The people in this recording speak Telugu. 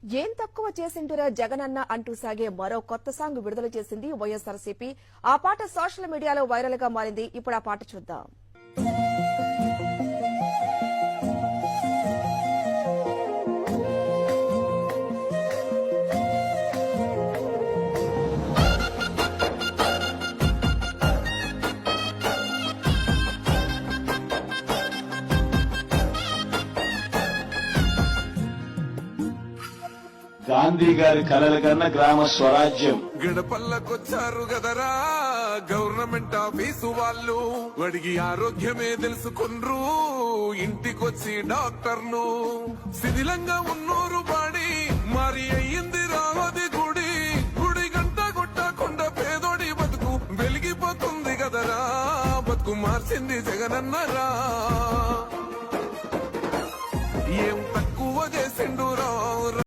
ఏం తక్కువ చేసిండురా జగనన్న అంటూ సాగే మరో కొత్త సాంగ్ విడుదల చేసింది వైఎస్ఆర్సీపీ. ఆ పాట సోషల్ మీడియాలో వైరల్ గా మారింది. ఇప్పుడు ఆ పాట చూద్దాం. గాంధీ గారి కలల కన్నా గ్రామ స్వరాజ్యం. గడపల్లకొచ్చారు గదరా గవర్నమెంట్ ఆఫీసు వాళ్ళు, వడిగి ఆరోగ్యమే తెలుసుకుండ్రు ఇంటికొచ్చి డాక్టర్లు. శిథిలంగా ఉన్నోరు బాడి మరి అయ్యింది రావది గుడి, గుడి గంట కొట్టకుండా పేదోడి బతుకు వెలిగిపోతుంది గదరా, బతుకు మార్చింది జగనన్నరా. ఏం తక్కువ చేసిండురా